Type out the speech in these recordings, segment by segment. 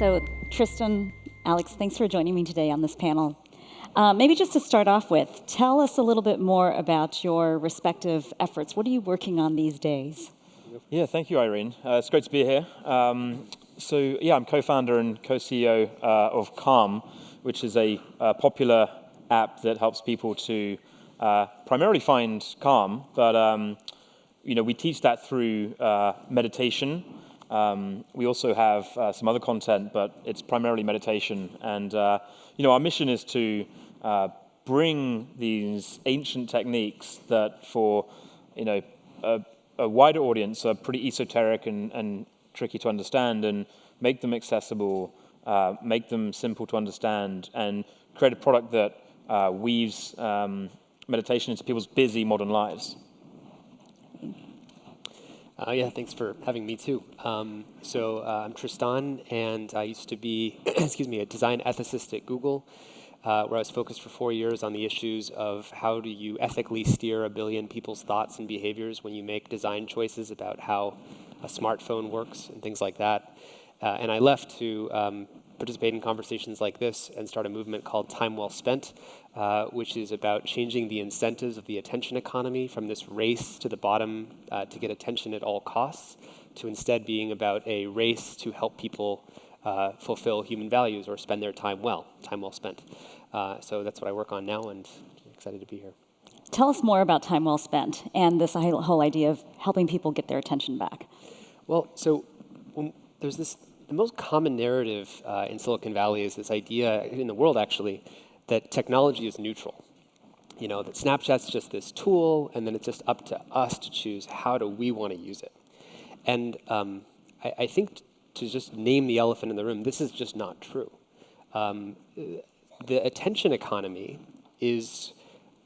So Tristan, Alex, thanks for joining me today on this panel. Maybe just to start off with, tell us a little bit more about your respective efforts. What are you working on these days? Yeah, thank you, Irene. It's great to be here. I'm co-founder and co-CEO of Calm, which is a popular app that helps people to primarily find calm, but we teach that through meditation. We also have some other content, but it's primarily meditation. And our mission is to bring these ancient techniques that, for a wider audience, are pretty esoteric and tricky to understand, and make them accessible, make them simple to understand, and create a product that weaves meditation into people's busy modern lives. Thanks for having me too. I'm Tristan, and I used to be, a design ethicist at Google, where I was focused for 4 years on the issues of how do you ethically steer 1 billion people's thoughts and behaviors when you make design choices about how a smartphone works and things like that. And I left to participate in conversations like this and start a movement called Time Well Spent, which is about changing the incentives of the attention economy from this race to the bottom to get attention at all costs, to instead being about a race to help people fulfill human values or spend their time well spent. So that's what I work on now, and I'm excited to be here. Tell us more about Time Well Spent and this whole idea of helping people get their attention back. Well, so there's the most common narrative in Silicon Valley is this idea, in the world actually, that technology is neutral. That Snapchat's just this tool, and then it's just up to us to choose how do we want to use it. And I think to just name the elephant in the room, this is just not true. The attention economy is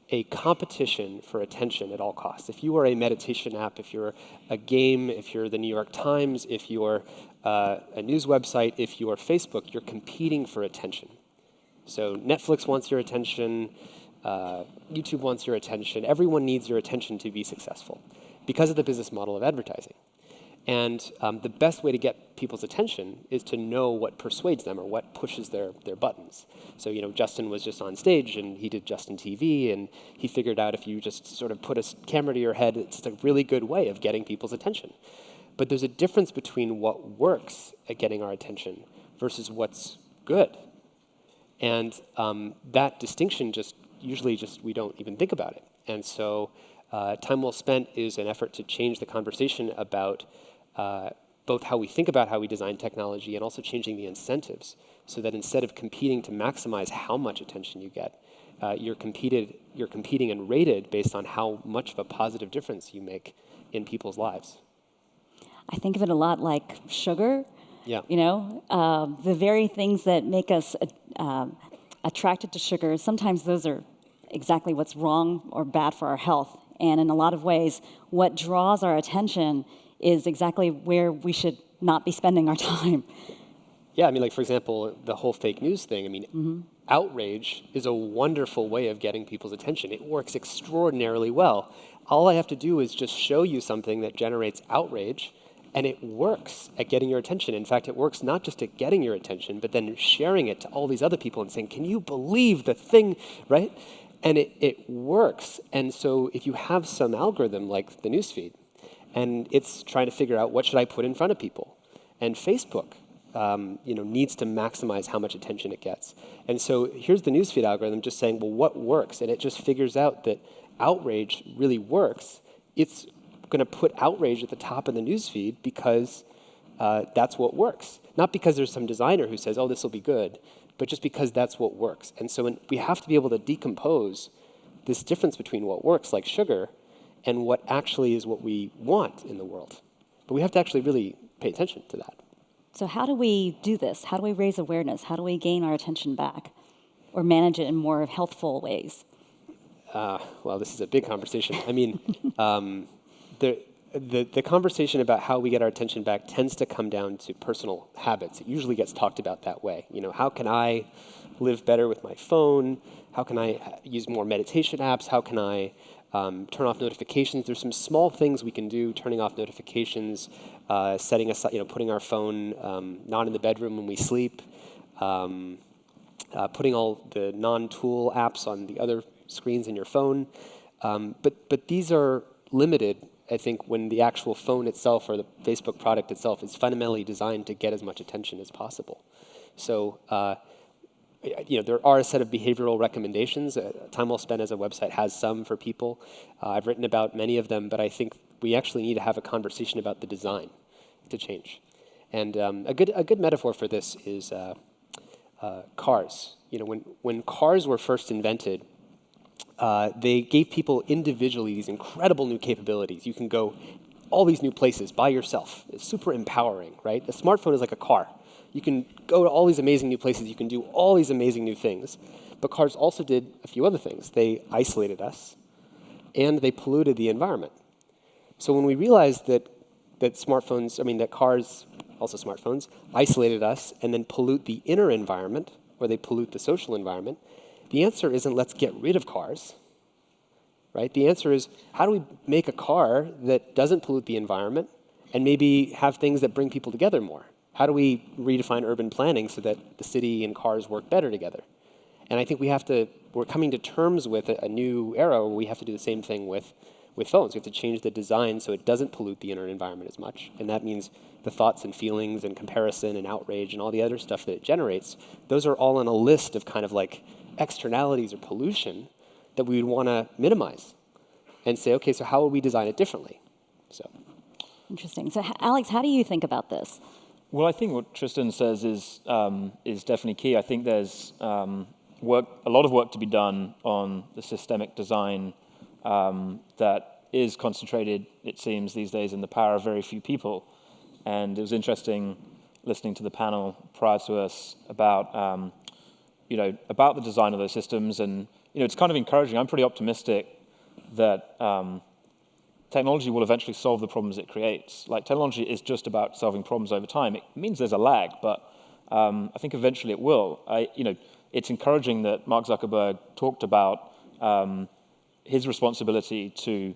a competition for attention at all costs. If you are a meditation app, if you're a game, if you're the New York Times, if you're a news website, if you're Facebook, you're competing for attention. So Netflix wants your attention, YouTube wants your attention. Everyone needs your attention to be successful because of the business model of advertising. And the best way to get people's attention is to know what persuades them or what pushes their buttons. So, Justin was just on stage and he did Justin TV, and he figured out if you just sort of put a camera to your head, it's a really good way of getting people's attention. But there's a difference between what works at getting our attention versus what's good. And that distinction usually we don't even think about it. And so Time Well Spent is an effort to change the conversation about both how we think about how we design technology and also changing the incentives so that instead of competing to maximize how much attention you get, you're competing and rated based on how much of a positive difference you make in people's lives. I think of it a lot like sugar. Yeah. The very things that make us attracted to sugar, sometimes those are exactly what's wrong or bad for our health. And in a lot of ways, what draws our attention is exactly where we should not be spending our time. Yeah, for example, the whole fake news thing. Outrage is a wonderful way of getting people's attention. It works extraordinarily well. All I have to do is just show you something that generates outrage, and it works at getting your attention. In fact, it works not just at getting your attention, but then sharing it to all these other people and saying, can you believe the thing, right? And it works. And so if you have some algorithm like the newsfeed, and it's trying to figure out what should I put in front of people, and Facebook needs to maximize how much attention it gets. And so here's the newsfeed algorithm just saying, well, what works? And it just figures out that outrage really works. It's going to put outrage at the top of the newsfeed because that's what works. Not because there's some designer who says, oh, this will be good, but just because that's what works. And so we have to be able to decompose this difference between what works, like sugar, and what actually is what we want in the world. But we have to actually really pay attention to that. So how do we do this? How do we raise awareness? How do we gain our attention back or manage it in more healthful ways? Well, this is a big conversation. The conversation about how we get our attention back tends to come down to personal habits. It usually gets talked about that way. How can I live better with my phone? How can I use more meditation apps? How can I turn off notifications. There's some small things we can do, turning off notifications, setting aside, putting our phone not in the bedroom when we sleep, putting all the non-tool apps on the other screens in your phone. But these are limited, I think, when the actual phone itself or the Facebook product itself is fundamentally designed to get as much attention as possible. So, there are a set of behavioral recommendations. Time Well Spent as a website has some for people. I've written about many of them, but I think we actually need to have a conversation about the design to change. And a good metaphor for this is cars. When cars were first invented, they gave people individually these incredible new capabilities. You can go all these new places by yourself. It's super empowering, right? A smartphone is like a car. You can go to all these amazing new places. You can do all these amazing new things. But cars also did a few other things. They isolated us, and they polluted the environment. So when we realized that cars, also smartphones, isolated us and then pollute the inner environment, or they pollute the social environment, the answer isn't let's get rid of cars, right? The answer is how do we make a car that doesn't pollute the environment and maybe have things that bring people together more? How do we redefine urban planning so that the city and cars work better together? And I think we're coming to terms with a new era where we have to do the same thing with phones. We have to change the design so it doesn't pollute the inner environment as much. And that means the thoughts and feelings and comparison and outrage and all the other stuff that it generates, those are all on a list of kind of like externalities or pollution that we would want to minimize and say, okay, so how would we design it differently? So, Interesting. So, Alex, how do you think about this? Well, I think what Tristan says is definitely key. I think there's a lot of work to be done on the systemic design that is concentrated, it seems, these days in the power of very few people. And it was interesting listening to the panel prior to us about about the design of those systems. And it's kind of encouraging. I'm pretty optimistic that technology will eventually solve the problems it creates. Like, technology is just about solving problems over time. It means there's a lag, but I think eventually it will. It's encouraging that Mark Zuckerberg talked about his responsibility to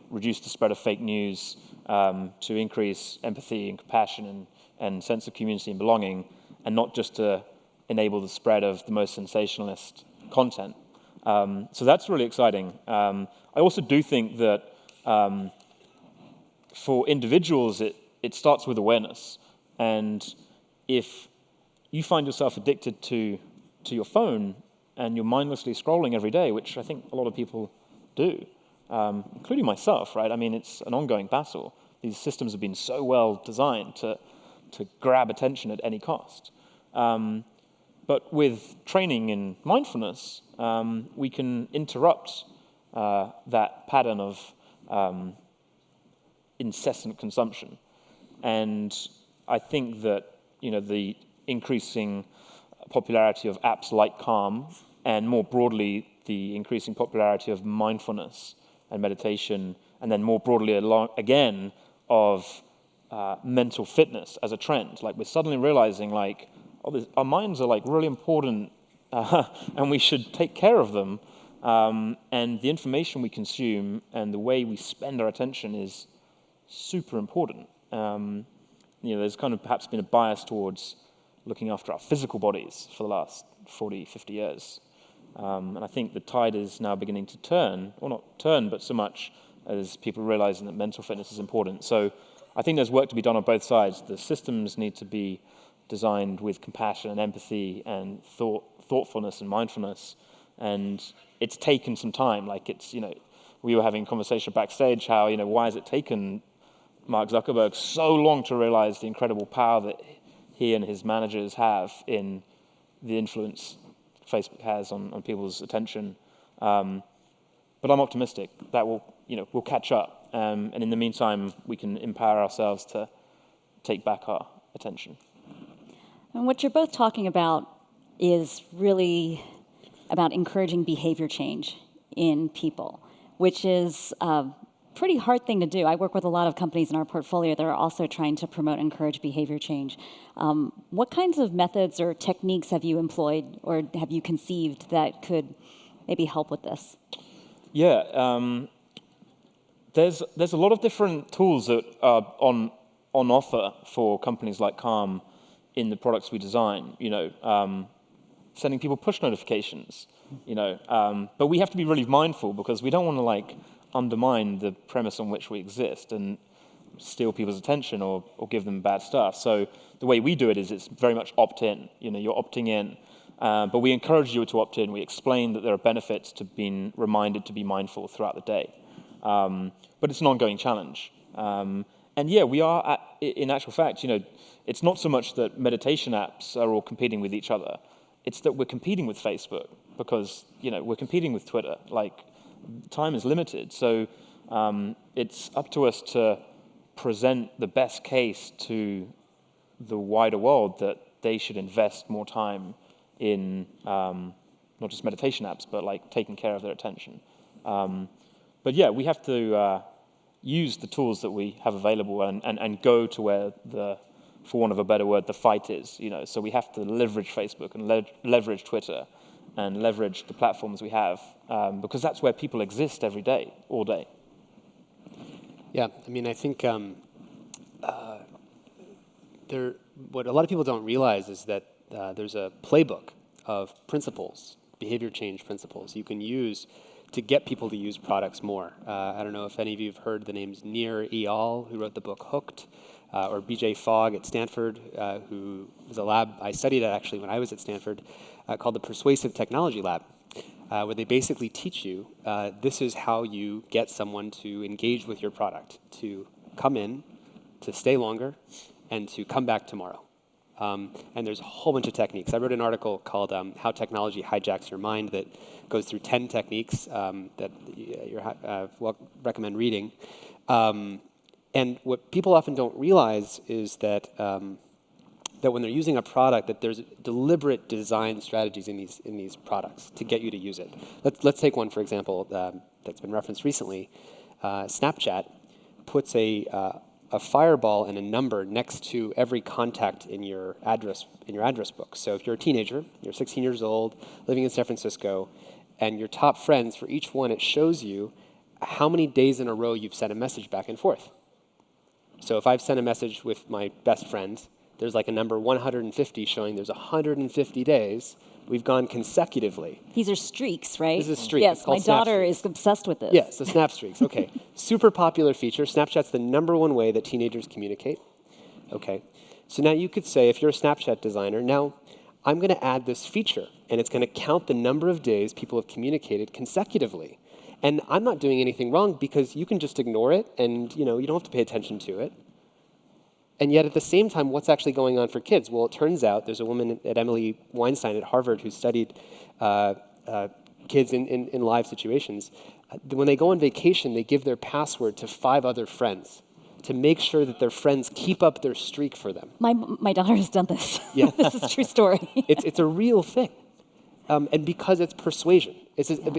reduce the spread of fake news, to increase empathy and compassion and sense of community and belonging, and not just to enable the spread of the most sensationalist content. So that's really exciting. I also do think that for individuals, it starts with awareness. And if you find yourself addicted to your phone and you're mindlessly scrolling every day, which I think a lot of people do, including myself, right? I mean, it's an ongoing battle. These systems have been so well designed to grab attention at any cost. But with training in mindfulness, we can interrupt that pattern of incessant consumption. And I think that the increasing popularity of apps like Calm, and more broadly the increasing popularity of mindfulness and meditation, and then more broadly again of mental fitness as a trend. Like, we're suddenly realizing our minds are really important, and we should take care of them. And the information we consume and the way we spend our attention is super important. There's kind of perhaps been a bias towards looking after our physical bodies for the last 40, 50 years. And I think the tide is now beginning to turn, or not turn, but so much as people realizing that mental fitness is important. So I think there's work to be done on both sides. The systems need to be designed with compassion and empathy and thoughtfulness and mindfulness. And it's taken some time. We were having a conversation backstage how, why has it taken Mark Zuckerberg so long to realize the incredible power that he and his managers have in the influence Facebook has on people's attention. But I'm optimistic that we'll catch up. And in the meantime, we can empower ourselves to take back our attention. And what you're both talking about is really about encouraging behavior change in people, which is a pretty hard thing to do. I work with a lot of companies in our portfolio that are also trying to promote and encourage behavior change. What kinds of methods or techniques have you employed or have you conceived that could maybe help with this? Yeah, there's a lot of different tools that are on offer for companies like Calm in the products we design. Sending people push notifications. But we have to be really mindful because we don't want to undermine the premise on which we exist and steal people's attention or give them bad stuff. So the way we do it is it's very much opt-in. You're opting in. But we encourage you to opt in. We explain that there are benefits to being reminded to be mindful throughout the day. But it's an ongoing challenge. And yeah, we are, in actual fact, it's not so much that meditation apps are all competing with each other. It's that we're competing with Facebook because, we're competing with Twitter. Time is limited. So it's up to us to present the best case to the wider world that they should invest more time in not just meditation apps, but taking care of their attention. But yeah, we have to use the tools that we have available and go to where for want of a better word, the fight is. So we have to leverage Facebook and leverage Twitter and leverage the platforms we have because that's where people exist every day, all day. Yeah, I think what a lot of people don't realize is that there's a playbook of principles, behavior change principles you can use to get people to use products more. I don't know if any of you have heard the names Nir Eyal, who wrote the book Hooked, or BJ Fogg at Stanford, who was a lab I studied at actually when I was at Stanford, called the Persuasive Technology Lab, where they basically teach you this is how you get someone to engage with your product, to come in, to stay longer, and to come back tomorrow. And there's a whole bunch of techniques. I wrote an article called How Technology Hijacks Your Mind that goes through 10 techniques that you recommend reading. And what people often don't realize is that that when they're using a product, that there's deliberate design strategies in these products to get you to use it. Let's take one, for example, that's been referenced recently. Snapchat puts a fireball and a number next to every contact in your address book. So if you're a teenager, you're 16 years old, living in San Francisco, and your top friends, for each one, it shows you how many days in a row you've sent a message back and forth. So if I've sent a message with my best friend, there's a number 150 showing there's 150 days we've gone consecutively. These are streaks, right? This is a streak. Yes, my daughter is obsessed with this. Yeah, so snap streaks. Okay. Super popular feature. Snapchat's the #1 way that teenagers communicate. Okay. So now you could say, if you're a Snapchat designer, now I'm going to add this feature, and it's going to count the number of days people have communicated consecutively. And I'm not doing anything wrong because you can just ignore it, and you don't have to pay attention to it. And yet, at the same time, what's actually going on for kids? Well, it turns out there's a woman at Emily Weinstein at Harvard who studied kids in live situations. When they go on vacation, they give their password to 5 other friends to make sure that their friends keep up their streak for them. My daughter has done this. Yeah. This is a true story. It's a real thing. And because it's persuasion.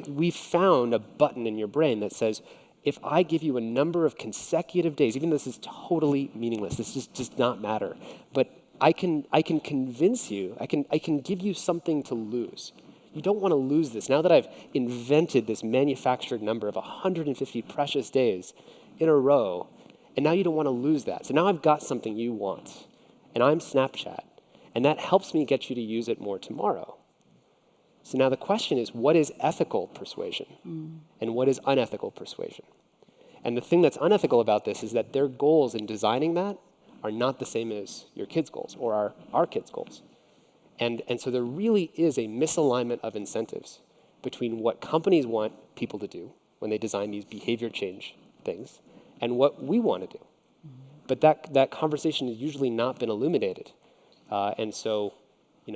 We found a button in your brain that says, if I give you a number of consecutive days, even though this is totally meaningless, this just does not matter, but I can convince you, I can give you something to lose. You don't want to lose this. Now that I've invented this manufactured number of 150 precious days in a row, and now you don't want to lose that. So now I've got something you want, and I'm Snapchat, and that helps me get you to use it more tomorrow. So now the question is, what is ethical persuasion? And what is unethical persuasion? And the thing that's unethical about this is that their goals in designing that are not the same as your kids' goals or our kids' goals. And so there really is a misalignment of incentives between what companies want people to do when they design these behavior change things and what we want to do. But that conversation has usually not been illuminated. And so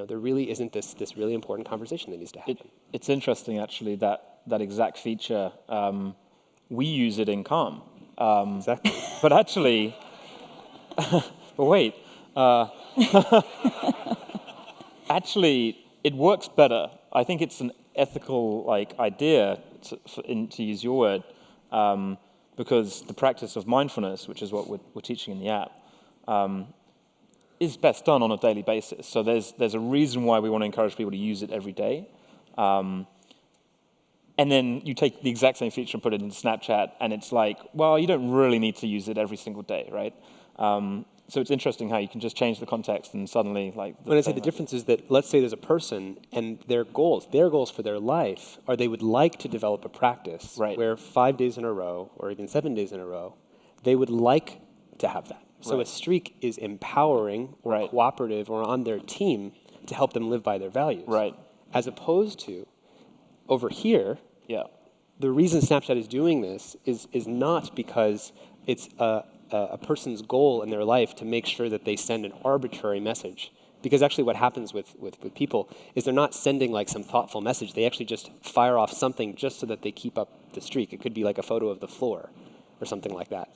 there really isn't this really important conversation that needs to happen. It's interesting, actually, that exact feature. We use it in Calm. Exactly. But actually, but wait. Actually, it works better. I think it's an ethical idea, to use your word, because the practice of mindfulness, which is what we're teaching in the app, is best done on a daily basis. So there's a reason why we want to encourage people to use it every day. And then you take the exact same feature and put it in Snapchat, and it's like, well, you don't really need to use it every single day, right? So it's interesting how you can just change the context and suddenly like. When I say the difference is that let's say there's a person and their goals for their life are they would like to develop a practice where 5 days in a row or even 7 days in a row, they would like to have that. So a streak is empowering or cooperative or on their team to help them live by their values. Right. As opposed to over here, the reason Snapchat is doing this is not because it's a person's goal in their life to make sure that they send an arbitrary message. Because actually what happens with people is they're not sending like some thoughtful message. They actually just fire off something just so that they keep up the streak. It could be like a photo of the floor or something like that.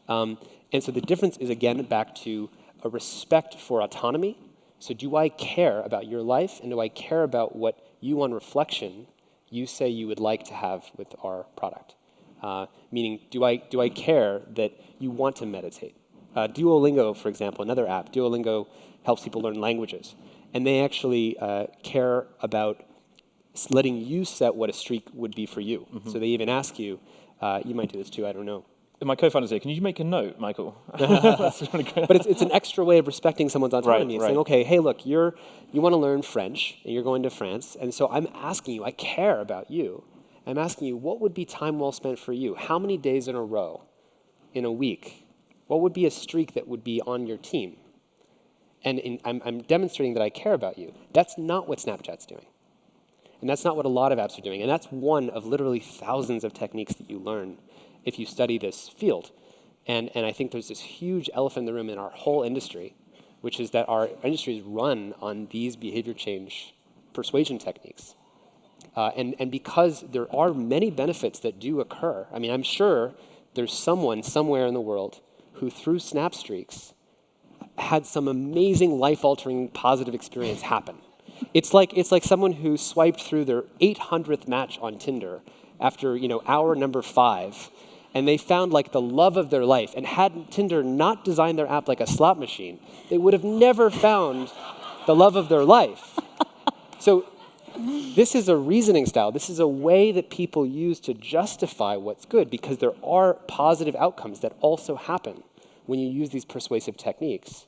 And so the difference is, again, back to a respect for autonomy. So do I care about your life, and do I care about what you, on reflection, you say you would like to have with our product? Meaning, do I care that you want to meditate? Duolingo, for example, another app, Duolingo helps people learn languages. And they actually care about letting you set what a streak would be for you. Mm-hmm. So they even ask you, you might do this too, I don't know. My co-founder's here. Can you make a note, Michael? That's really great. But it's an extra way of respecting someone's autonomy. It's saying, okay, hey, look, you want to learn French, and you're going to France, and so I'm asking you, I care about you. I'm asking you, what would be time well spent for you? How many days in a row, in a week? What would be a streak that would be on your team? And I'm demonstrating that I care about you. That's not what Snapchat's doing. And that's not what a lot of apps are doing. And that's one of literally thousands of techniques that you learn if you study this field. And I think there's this huge elephant in the room in our whole industry, which is that our industry is run on these behavior change persuasion techniques. And because there are many benefits that do occur, I mean, I'm sure there's someone somewhere in the world who through snap streaks had some amazing life-altering positive experience happen. It's like someone who swiped through their 800th match on Tinder after hour number 5, and they found like the love of their life. And had Tinder not designed their app like a slot machine, they would have never found the love of their life. So this is a reasoning style. This is a way that people use to justify what's good, because there are positive outcomes that also happen when you use these persuasive techniques.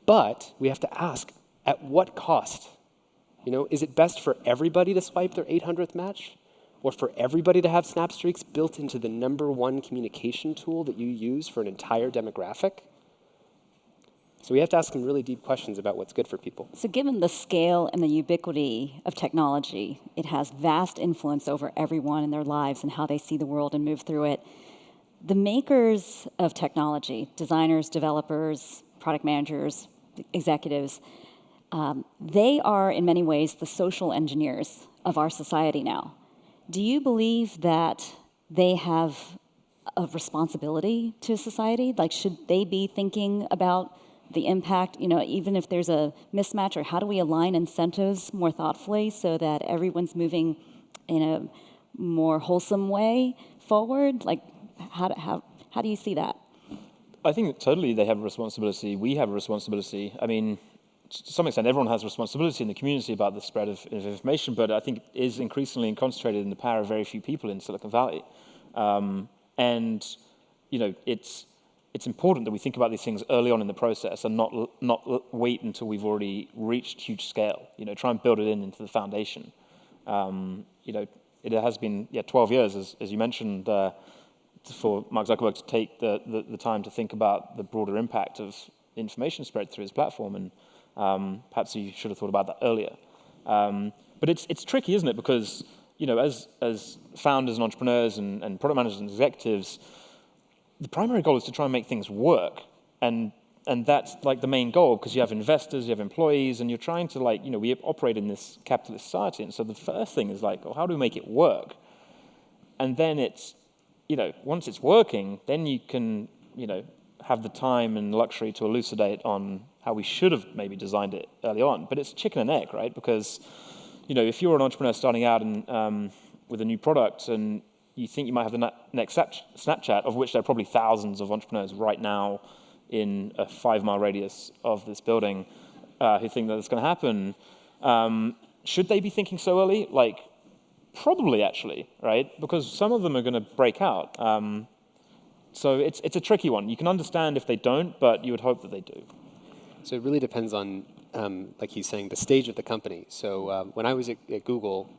But we have to ask, at what cost? Is it best for everybody to swipe their 800th match? Or for everybody to have snap streaks built into the #1 communication tool that you use for an entire demographic? So we have to ask some really deep questions about what's good for people. So given the scale and the ubiquity of technology, it has vast influence over everyone in their lives and how they see the world and move through it. The makers of technology, designers, developers, product managers, executives, they are in many ways the social engineers of our society now. Do you believe that they have a responsibility to society? Like, should they be thinking about the impact, even if there's a mismatch, or how do we align incentives more thoughtfully so that everyone's moving in a more wholesome way forward? Like, how do you see that? I think that totally they have a responsibility. We have a responsibility. I mean, to some extent, everyone has a responsibility in the community about the spread of information, but I think it is increasingly concentrated in the power of very few people in Silicon Valley. And it's important that we think about these things early on in the process and not wait until we've already reached huge scale. Try and build it into the foundation. It has been 12 years, as you mentioned, for Mark Zuckerberg to take the time to think about the broader impact of information spread through his platform, and perhaps you should have thought about that earlier. But it's tricky, isn't it? Because as founders and entrepreneurs and product managers and executives, the primary goal is to try and make things work, and that's like the main goal, because you have investors, you have employees, and you're trying to we operate in this capitalist society, and so the first thing is how do we make it work? And then it's once it's working, then you can have the time and luxury to elucidate on how we should have maybe designed it early on. But it's chicken and egg, right? Because if you're an entrepreneur starting out and with a new product, and you think you might have the next Snapchat, of which there are probably thousands of entrepreneurs right now in a 5-mile radius of this building who think that it's going to happen. Should they be thinking so early? Probably, actually, right? Because some of them are going to break out. So it's a tricky one. You can understand if they don't, but you would hope that they do. So it really depends on, like he's saying, the stage of the company. So when I was at Google,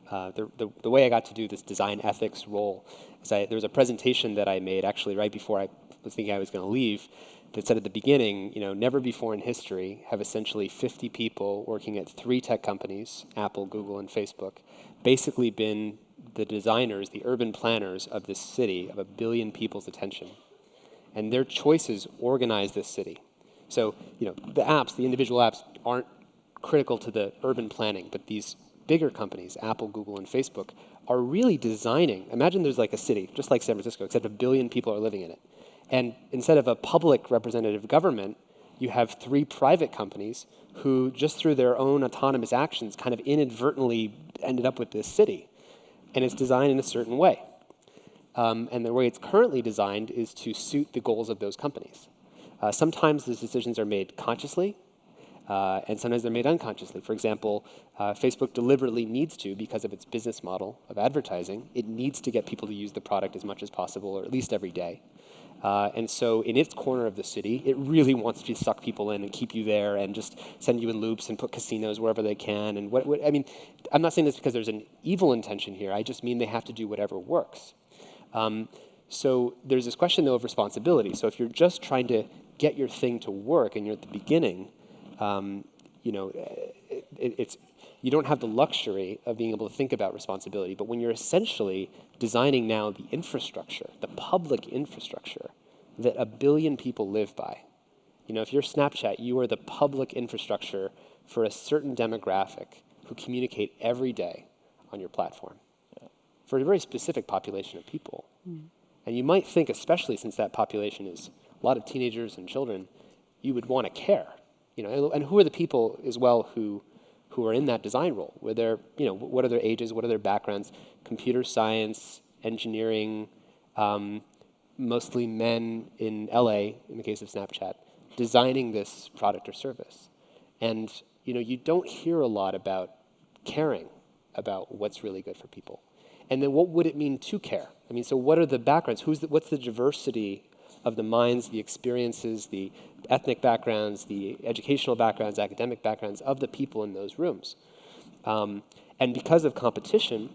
the way I got to do this design ethics role is there was a presentation that I made actually right before I was thinking I was going to leave that said at the beginning, never before in history have essentially 50 people working at 3 tech companies, Apple, Google, and Facebook, basically been the designers, the urban planners of this city of 1 billion people's attention. And their choices organize this city. So, the apps, the individual apps aren't critical to the urban planning, but these bigger companies, Apple, Google, and Facebook, are really designing. Imagine there's like a city, just like San Francisco, except 1 billion people are living in it. And instead of a public representative government, you have 3 private companies who, just through their own autonomous actions, kind of inadvertently ended up with this city. And it's designed in a certain way. And the way it's currently designed is to suit the goals of those companies. Sometimes those decisions are made consciously, and sometimes they're made unconsciously. For example, Facebook deliberately needs to, because of its business model of advertising, it needs to get people to use the product as much as possible, or at least every day. And so in its corner of the city, it really wants to suck people in and keep you there and just send you in loops and put casinos wherever they can. And I mean, I'm not saying this because there's an evil intention here. I just mean they have to do whatever works. So there's this question, though, of responsibility. So if you're just trying to get your thing to work and you're at the beginning, you don't have the luxury of being able to think about responsibility. But when you're essentially designing now the infrastructure, the public infrastructure that 1 billion people live by, if you're Snapchat, you are the public infrastructure for a certain demographic who communicate every day on your platform for a very specific population of people. And you might think, especially since that population is a lot of teenagers and children, you would want to care. And who are the people as well who are in that design role? What are their ages? What are their backgrounds? Computer science, engineering, mostly men in LA, in the case of Snapchat, designing this product or service. And you don't hear a lot about caring about what's really good for people. And then what would it mean to care? I mean, so what are the backgrounds? What's the diversity of the minds, the experiences, the ethnic backgrounds, the educational backgrounds, academic backgrounds of the people in those rooms? And because of competition,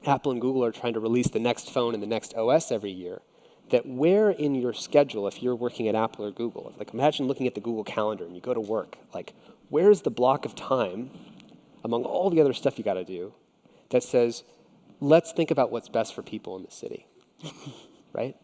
Apple and Google are trying to release the next phone and the next OS every year, that where in your schedule, if you're working at Apple or Google, like imagine looking at the Google Calendar and you go to work, like where's the block of time among all the other stuff you got to do that says, let's think about what's best for people in the city, right?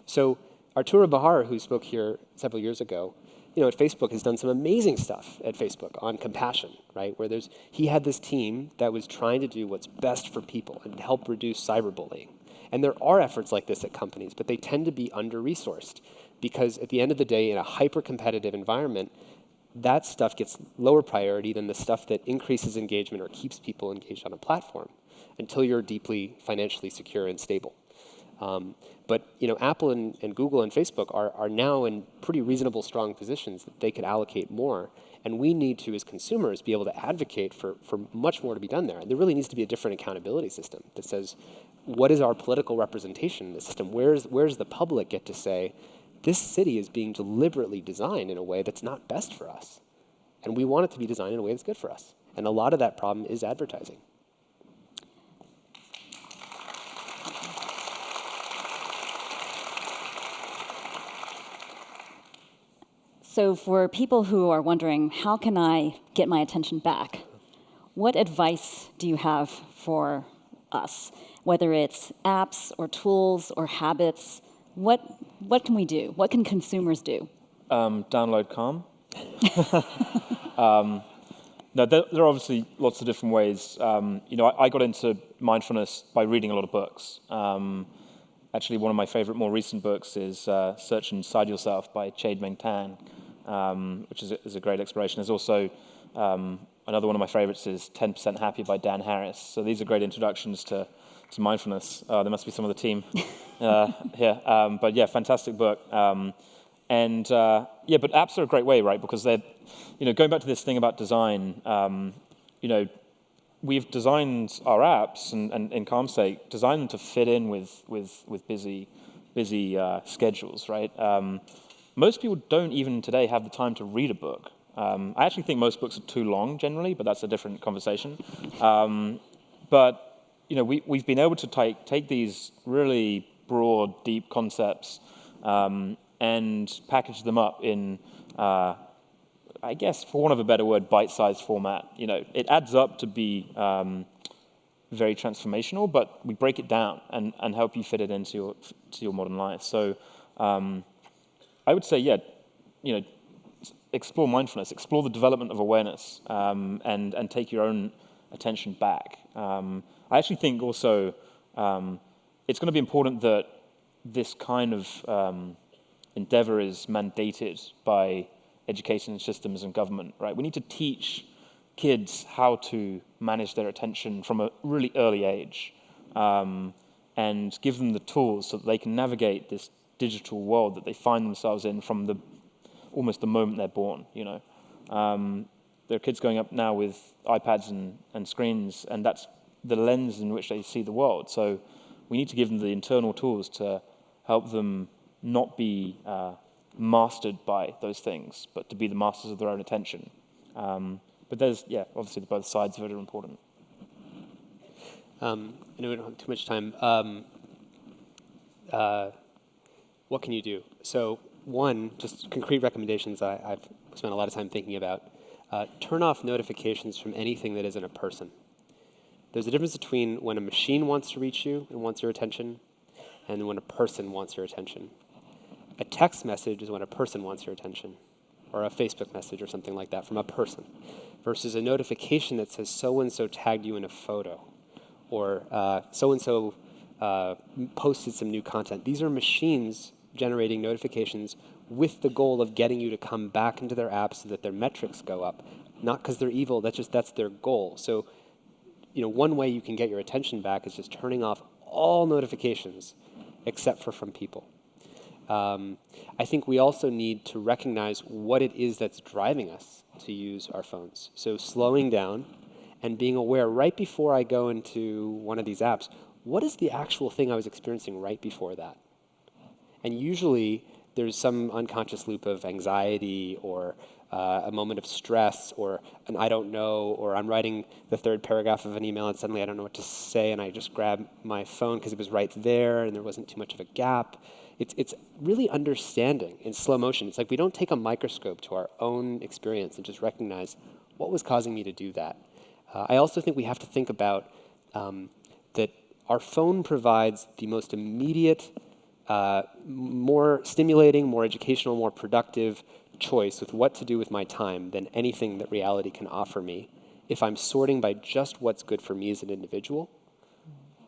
So Arturo Bahar, who spoke here several years ago, at Facebook has done some amazing stuff at Facebook on compassion, right? Where he had this team that was trying to do what's best for people and help reduce cyberbullying. And there are efforts like this at companies, but they tend to be under-resourced because at the end of the day, in a hyper-competitive environment, that stuff gets lower priority than the stuff that increases engagement or keeps people engaged on a platform until you're deeply financially secure and stable. But Apple and Google and Facebook are now in pretty reasonable, strong positions that they could allocate more. And we need to, as consumers, be able to advocate for much more to be done there. And there really needs to be a different accountability system that says, what is our political representation in the system? Where's the public get to say, this city is being deliberately designed in a way that's not best for us. And we want it to be designed in a way that's good for us. And a lot of that problem is advertising. So for people who are wondering, how can I get my attention back? What advice do you have for us? Whether it's apps or tools or habits, what can we do? What can consumers do? Download Calm. No, there are obviously lots of different ways. I got into mindfulness by reading a lot of books. Actually, one of my favorite, more recent books is Search Inside Yourself by Chade-Meng Tan, which is a great exploration. There's also another one of my favorites is 10% Happy by Dan Harris. So these are great introductions to mindfulness. There must be some of the team here. But yeah, fantastic book. But apps are a great way, right? Because they're, going back to this thing about design, we've designed our apps, and in Calm's sake, designed them to fit in with busy schedules, right? Most people don't even today have the time to read a book. I actually think most books are too long generally, but that's a different conversation. But we've been able to take these really broad, deep concepts and package them up in, I guess, for want of a better word, bite-sized format. It adds up to be very transformational, but we break it down and help you fit it into your modern life. So I would say, explore mindfulness, explore the development of awareness, and take your own attention back. I actually think also it's going to be important that this kind of endeavor is mandated by education systems and government, right? We need to teach kids how to manage their attention from a really early age, and give them the tools so that they can navigate this digital world that they find themselves in from almost the moment they're born. There are kids going up now with iPads and screens, and that's the lens in which they see the world. So we need to give them the internal tools to help them not be mastered by those things, but to be the masters of their own attention. But there's, obviously both sides of it are important. I know we don't have too much time. What can you do? So one, just concrete recommendations I've spent a lot of time thinking about. Turn off notifications from anything that isn't a person. There's a difference between when a machine wants to reach you and wants your attention, and when a person wants your attention. A text message is when a person wants your attention, or a Facebook message or something like that from a person, versus a notification that says so-and-so tagged you in a photo, or so-and-so posted some new content. These are machines generating notifications with the goal of getting you to come back into their apps so that their metrics go up. Not because they're evil, that's their goal. So, one way you can get your attention back is just turning off all notifications except for from people. I think we also need to recognize what it is that's driving us to use our phones. So slowing down and being aware right before I go into one of these apps, what is the actual thing I was experiencing right before that? And usually there's some unconscious loop of anxiety or a moment of stress or an I don't know, or I'm writing the third paragraph of an email and suddenly I don't know what to say and I just grab my phone because it was right there and there wasn't too much of a gap. It's really understanding in slow motion. It's like we don't take a microscope to our own experience and just recognize what was causing me to do that. I also think we have to think about that our phone provides the most immediate, more stimulating, more educational, more productive choice with what to do with my time than anything that reality can offer me if I'm sorting by just what's good for me as an individual.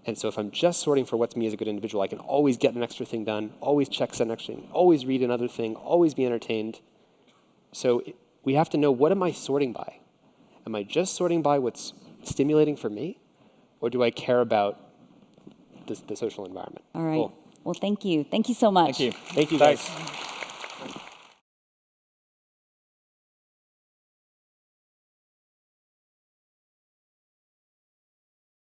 And so if I'm just sorting for what's me as a good individual, I can always get an extra thing done, always check some extra thing, always read another thing, always be entertained. So we have to know, what am I sorting by? Am I just sorting by what's stimulating for me? Or do I care about the social environment? All right. Cool. Well, thank you. Thank you so much. Thank you. Thank you, guys. Thanks.